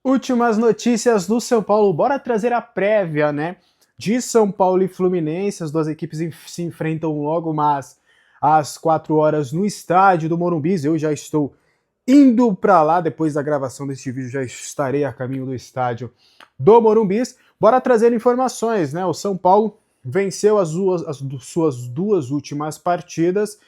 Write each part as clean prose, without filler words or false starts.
Últimas notícias do São Paulo. Bora trazer a prévia, né? De São Paulo e Fluminense. As duas equipes se enfrentam logo, mas às 4 horas no estádio do Morumbi. Eu já estou indo para lá. Depois da gravação deste vídeo, já estarei a caminho do estádio do Morumbi. Bora trazer informações, né? O São Paulo venceu suas duas últimas partidas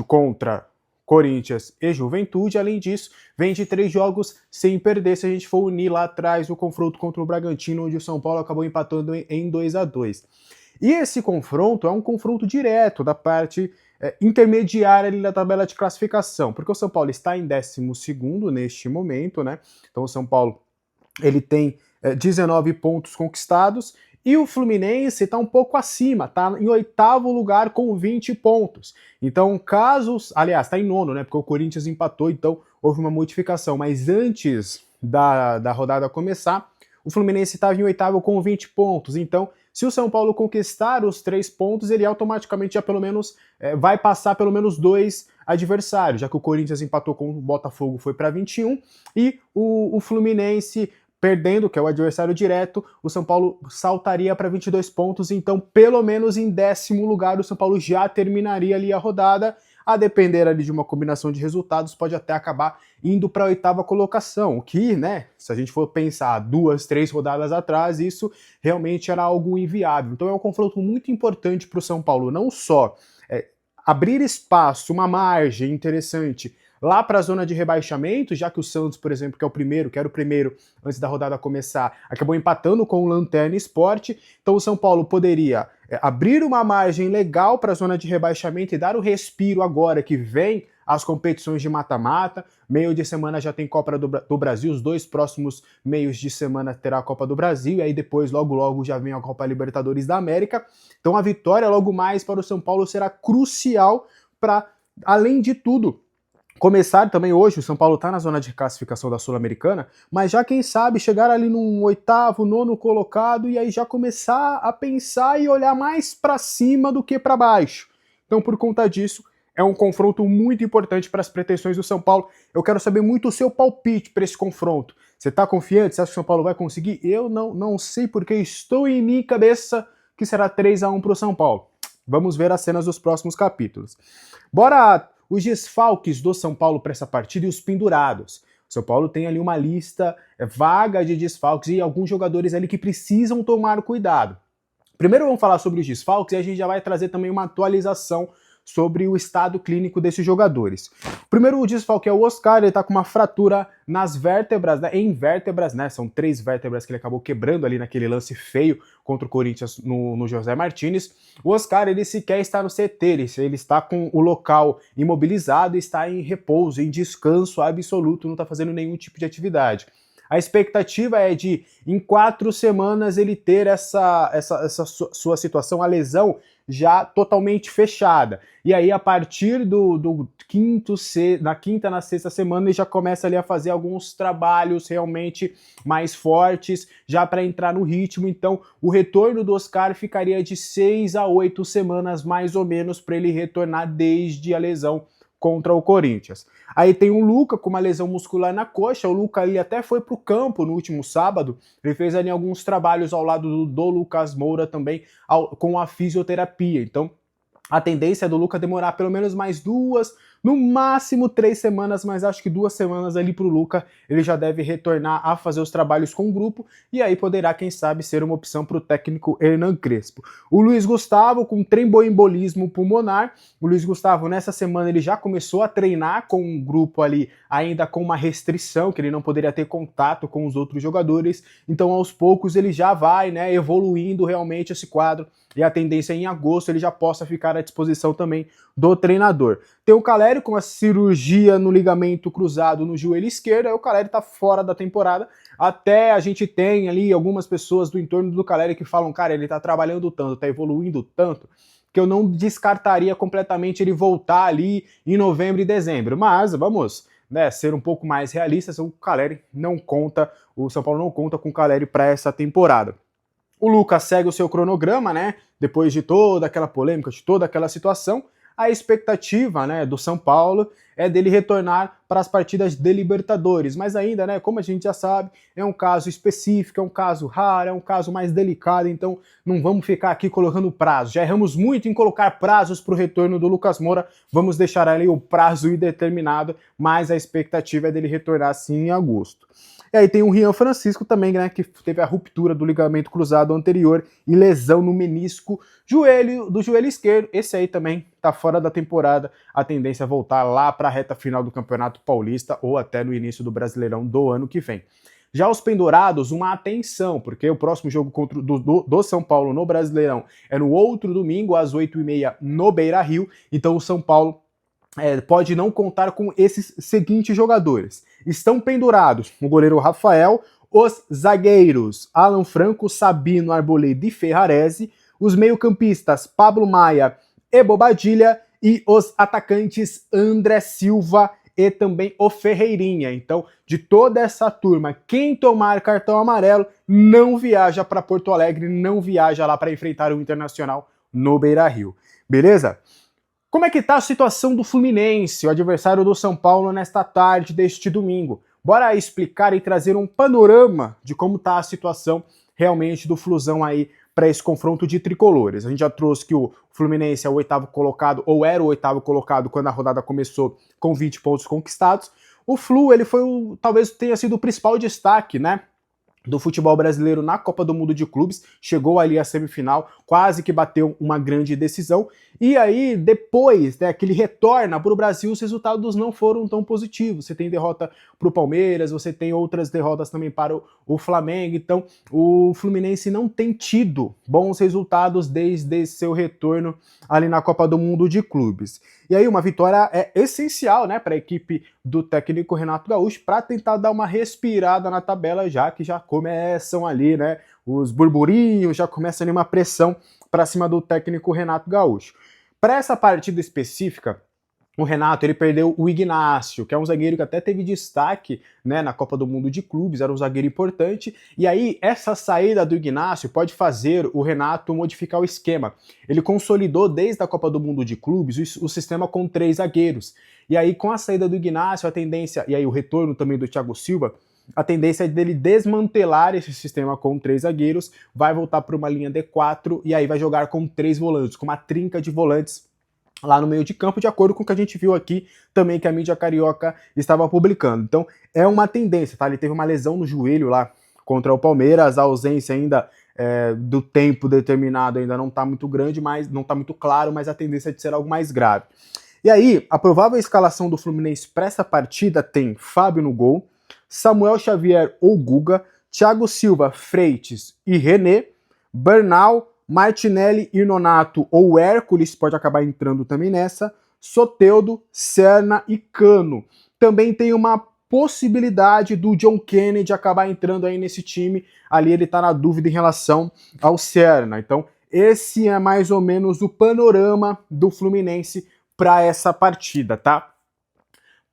contra Corinthians e Juventude. Além disso, vem de 3 jogos sem perder. Se a gente for unir lá atrás o confronto contra o Bragantino, onde o São Paulo acabou empatando em 2-2. E esse confronto é um confronto direto da parte intermediária ali da tabela de classificação, porque o São Paulo está em 12º neste momento, né? Então o São Paulo ele tem 19 pontos conquistados e o Fluminense está um pouco acima, está em 8º lugar com 20 pontos. Então, aliás, está em 9º, né? Porque o Corinthians empatou, então houve uma modificação. Mas antes da rodada começar, o Fluminense estava em 8º com 20 pontos. Então, se o São Paulo conquistar os 3 pontos, ele automaticamente já pelo menos vai passar pelo menos 2 adversários, já que o Corinthians empatou com o Botafogo, foi para 21, e o Fluminense perdendo, que é o adversário direto, o São Paulo saltaria para 22 pontos, então pelo menos em 10º lugar o São Paulo já terminaria ali a rodada. A depender ali de uma combinação de resultados, pode até acabar indo para a 8ª colocação, o que, né, se a gente for pensar 2, 3 rodadas atrás, isso realmente era algo inviável. Então é um confronto muito importante para o São Paulo, não só abrir espaço, uma margem interessante lá para a zona de rebaixamento, já que o Santos, por exemplo, que era o primeiro antes da rodada começar, acabou empatando com o Lanterna Sport. Então o São Paulo poderia abrir uma margem legal para a zona de rebaixamento e dar o respiro agora que vem as competições de mata-mata. Meio de semana já tem Copa do Brasil, os 2 próximos meios de semana terá a Copa do Brasil, e aí depois, logo já vem a Copa Libertadores da América. Então a vitória logo mais para o São Paulo será crucial para, além de tudo, começar também hoje. O São Paulo está na zona de classificação da Sul-Americana, mas já quem sabe chegar ali num 8º, 9º colocado e aí já começar a pensar e olhar mais para cima do que para baixo. Então, por conta disso, é um confronto muito importante para as pretensões do São Paulo. Eu quero saber muito o seu palpite para esse confronto. Você está confiante? Você acha que o São Paulo vai conseguir? Eu não sei, porque estou em minha cabeça que será 3-1 para o São Paulo. Vamos ver as cenas dos próximos capítulos. Bora os desfalques do São Paulo para essa partida e os pendurados. O São Paulo tem ali uma lista vaga de desfalques e alguns jogadores ali que precisam tomar cuidado. Primeiro vamos falar sobre os desfalques e a gente já vai trazer também uma atualização sobre o estado clínico desses jogadores. Primeiro, o desfalque é o Oscar, ele tá com uma fratura nas vértebras, né, em vértebras, né, são 3 vértebras que ele acabou quebrando ali naquele lance feio contra o Corinthians no José Martínez. O Oscar, ele sequer está no CT, ele está com o local imobilizado, está em repouso, em descanso absoluto, não está fazendo nenhum tipo de atividade. A expectativa é de, em 4 semanas, ele ter essa sua situação, a lesão, já totalmente fechada. E aí, a partir na quinta, na sexta semana, ele já começa ali a fazer alguns trabalhos realmente mais fortes, já para entrar no ritmo. Então, o retorno do Oscar ficaria de 6 a 8 semanas, mais ou menos, para ele retornar desde a lesão contra o Corinthians. Aí tem o Luca com uma lesão muscular na coxa. O Luca ali até foi para o campo no último sábado. Ele fez ali alguns trabalhos ao lado do Lucas Moura também com a fisioterapia. Então a tendência é do Luca demorar pelo menos mais 2, no máximo 3 semanas, mas acho que 2 semanas ali pro Luca, ele já deve retornar a fazer os trabalhos com o grupo, e aí poderá, quem sabe, ser uma opção para o técnico Hernan Crespo. O Luiz Gustavo com tremboembolismo pulmonar. O Luiz Gustavo, nessa semana, ele já começou a treinar com um grupo ali, ainda com uma restrição, que ele não poderia ter contato com os outros jogadores, então aos poucos ele já vai, né, evoluindo realmente esse quadro, e a tendência é em agosto ele já possa ficar à disposição também do treinador. Tem o Caleri com a cirurgia no ligamento cruzado no joelho esquerdo, aí o Caleri tá fora da temporada. Até a gente tem ali algumas pessoas do entorno do Caleri que falam, cara, ele tá trabalhando tanto, tá evoluindo tanto, que eu não descartaria completamente ele voltar ali em novembro e dezembro. Mas vamos, né, ser um pouco mais realistas, o Caleri não conta, o São Paulo não conta com o Caleri para essa temporada. O Lucas segue o seu cronograma, né? Depois de toda aquela polêmica, de toda aquela situação. a expectativa, né, do São Paulo é dele retornar para as partidas de Libertadores, mas ainda, né, como a gente já sabe, é um caso específico, é um caso raro, é um caso mais delicado, então não vamos ficar aqui colocando prazo. Já erramos muito em colocar prazos para o retorno do Lucas Moura, vamos deixar ali o prazo indeterminado, mas a expectativa é dele retornar sim em agosto. E aí tem o Rian Francisco também, né, que teve a ruptura do ligamento cruzado anterior e lesão no menisco do joelho esquerdo. Esse aí também tá fora da temporada. A tendência é voltar lá para a reta final do Campeonato Paulista ou até no início do Brasileirão do ano que vem. Já os pendurados, uma atenção, porque o próximo jogo do São Paulo no Brasileirão é no outro domingo, às 8h30, no Beira-Rio. Então o São Paulo pode não contar com esses seguintes jogadores. Estão pendurados o goleiro Rafael, os zagueiros Alan Franco, Sabino, Arboleda e Ferrarese, os meio-campistas Pablo Maia e Bobadilha e os atacantes André Silva e também o Ferreirinha. Então, de toda essa turma, quem tomar cartão amarelo não viaja para Porto Alegre, não viaja lá para enfrentar o Internacional no Beira-Rio. Beleza? Como é que tá a situação do Fluminense, o adversário do São Paulo, nesta tarde deste domingo? Bora explicar e trazer um panorama de como tá a situação realmente do Flusão aí para esse confronto de tricolores. A gente já trouxe que o Fluminense é o oitavo colocado, ou era o oitavo colocado quando a rodada começou, com 20 pontos conquistados. O Flu, ele foi talvez tenha sido o principal destaque, né, do futebol brasileiro na Copa do Mundo de Clubes, chegou ali à semifinal, quase que bateu uma grande decisão, e aí depois, né, que ele retorna para o Brasil, os resultados não foram tão positivos. Você tem derrota para o Palmeiras, você tem outras derrotas também para o Flamengo, então o Fluminense não tem tido bons resultados desde seu retorno ali na Copa do Mundo de Clubes. E aí uma vitória é essencial, né, para a equipe do técnico Renato Gaúcho para tentar dar uma respirada na tabela, já que já começam ali, né, os burburinhos, já começa ali uma pressão para cima do técnico Renato Gaúcho. Para essa partida específica, o Renato ele perdeu o Ignacio, que é um zagueiro que até teve destaque, né, na Copa do Mundo de Clubes, era um zagueiro importante, e aí essa saída do Ignacio pode fazer o Renato modificar o esquema. Ele consolidou desde a Copa do Mundo de Clubes o sistema com 3 zagueiros, e aí com a saída do Ignacio, a tendência, e aí o retorno também do Thiago Silva, a tendência é dele desmantelar esse sistema com 3 zagueiros, vai voltar para uma linha D4 e aí vai jogar com 3 volantes, com uma trinca de volantes lá no meio de campo, de acordo com o que a gente viu aqui também que a mídia carioca estava publicando. Então é uma tendência, tá? Ele teve uma lesão no joelho lá contra o Palmeiras, a ausência ainda do tempo determinado ainda não está muito grande, mas não está muito claro, mas a tendência é de ser algo mais grave. E aí, a provável escalação do Fluminense para essa partida tem Fábio no gol, Samuel Xavier ou Guga, Thiago Silva, Freitas e René, Bernal, Martinelli e Nonato ou Hércules, pode acabar entrando também nessa, Soteldo, Serna e Cano. Também tem uma possibilidade do John Kennedy acabar entrando aí nesse time, ali ele tá na dúvida em relação ao Serna. Então esse é mais ou menos o panorama do Fluminense para essa partida, tá?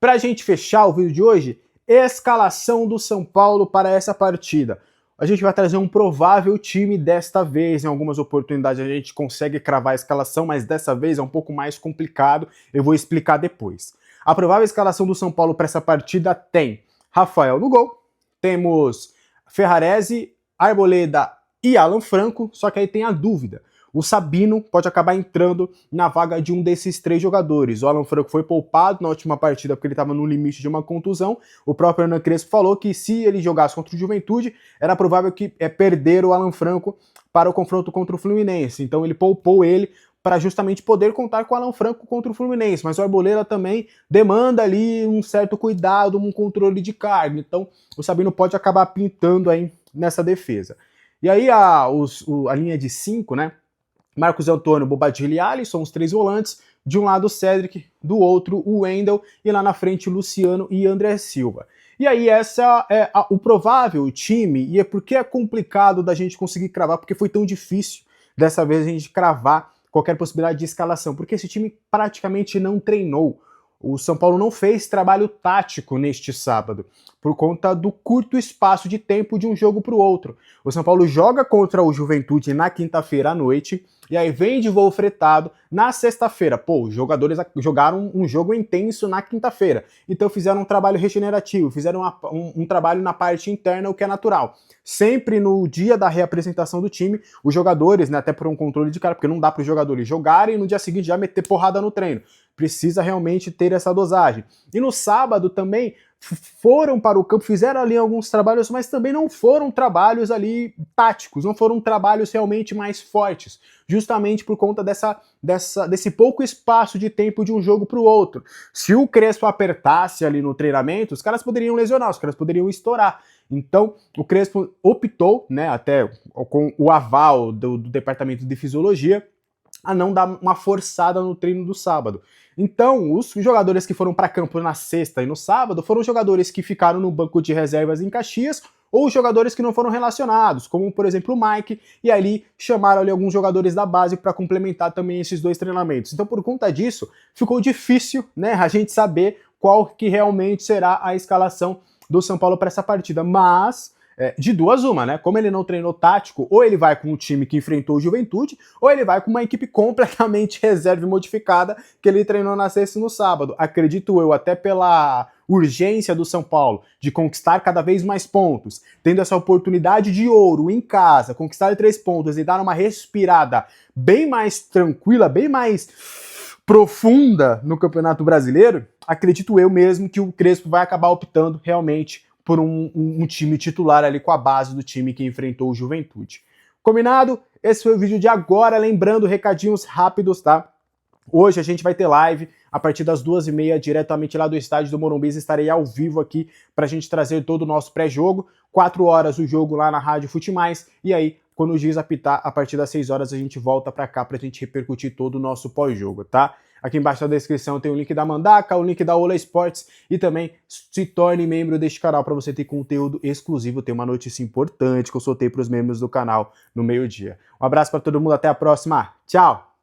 Pra gente fechar o vídeo de hoje, escalação do São Paulo para essa partida. A gente vai trazer um provável time desta vez. Em algumas oportunidades a gente consegue cravar a escalação, mas dessa vez é um pouco mais complicado. Eu vou explicar depois. A provável escalação do São Paulo para essa partida tem Rafael no gol, temos Ferrarese, Arboleda e Alan Franco, só que aí tem a dúvida. O Sabino pode acabar entrando na vaga de um desses 3 jogadores. O Alan Franco foi poupado na última partida porque ele estava no limite de uma contusão. O próprio Hernan Crespo falou que se ele jogasse contra o Juventude, era provável que perder o Alan Franco para o confronto contra o Fluminense. Então ele poupou ele para justamente poder contar com o Alan Franco contra o Fluminense. Mas o Arboleda também demanda ali um certo cuidado, um controle de carga. Então o Sabino pode acabar pintando aí nessa defesa. E aí a linha de 5, né? Marcos Antônio, Bobadilha e Alisson, os 3 volantes. De um lado o Cedric, do outro o Wendel e lá na frente o Luciano e André Silva. E aí essa é o provável time, e é porque é complicado da gente conseguir cravar, porque foi tão difícil dessa vez a gente cravar qualquer possibilidade de escalação, porque esse time praticamente não treinou. o São Paulo não fez trabalho tático neste sábado, por conta do curto espaço de tempo de um jogo para o outro. O São Paulo joga contra o Juventude na quinta-feira à noite, e aí vem de voo fretado na sexta-feira. Pô, os jogadores jogaram um jogo intenso na quinta-feira, então fizeram um trabalho regenerativo, fizeram um trabalho na parte interna, o que é natural. Sempre no dia da reapresentação do time, os jogadores, né, até por um controle de cara, porque não dá para os jogadores jogarem e no dia seguinte já meter porrada no treino. Precisa realmente ter essa dosagem. E no sábado também foram para o campo, fizeram ali alguns trabalhos, mas também não foram trabalhos ali táticos, não foram trabalhos realmente mais fortes, justamente por conta desse pouco espaço de tempo de um jogo para o outro. Se o Crespo apertasse ali no treinamento, os caras poderiam lesionar, os caras poderiam estourar. Então, o Crespo optou, né, até com o aval do Departamento de Fisiologia, a não dar uma forçada no treino do sábado. Então, os jogadores que foram para campo na sexta e no sábado foram jogadores que ficaram no banco de reservas em Caxias ou jogadores que não foram relacionados, como por exemplo o Mike, e ali chamaram ali alguns jogadores da base para complementar também esses dois treinamentos. Então, por conta disso, ficou difícil, né, a gente saber qual que realmente será a escalação do São Paulo para essa partida, mas de duas uma, né? Como ele não treinou tático, ou ele vai com o time que enfrentou o Juventude, ou ele vai com uma equipe completamente reserva e modificada que ele treinou na sexta e no sábado. Acredito eu, até pela urgência do São Paulo de conquistar cada vez mais pontos, tendo essa oportunidade de ouro em casa, conquistar 3 pontos e dar uma respirada bem mais tranquila, bem mais profunda no Campeonato Brasileiro, acredito eu mesmo que o Crespo vai acabar optando realmente por um time titular ali com a base do time que enfrentou o Juventude. Combinado? Esse foi o vídeo de agora, lembrando recadinhos rápidos, tá? Hoje a gente vai ter live a partir das 2h30, diretamente lá do estádio do Morumbi. Estarei ao vivo aqui pra gente trazer todo o nosso pré-jogo. 4 horas o jogo lá na Rádio Fute Mais, e aí quando o juiz apitar, a partir das 6 horas a gente volta pra cá pra gente repercutir todo o nosso pós-jogo, tá? Aqui embaixo na descrição tem o link da Mandaca, o link da Ola Sports e também se torne membro deste canal para você ter conteúdo exclusivo. Tem uma notícia importante que eu soltei para os membros do canal no meio-dia. Um abraço para todo mundo, até a próxima. Tchau!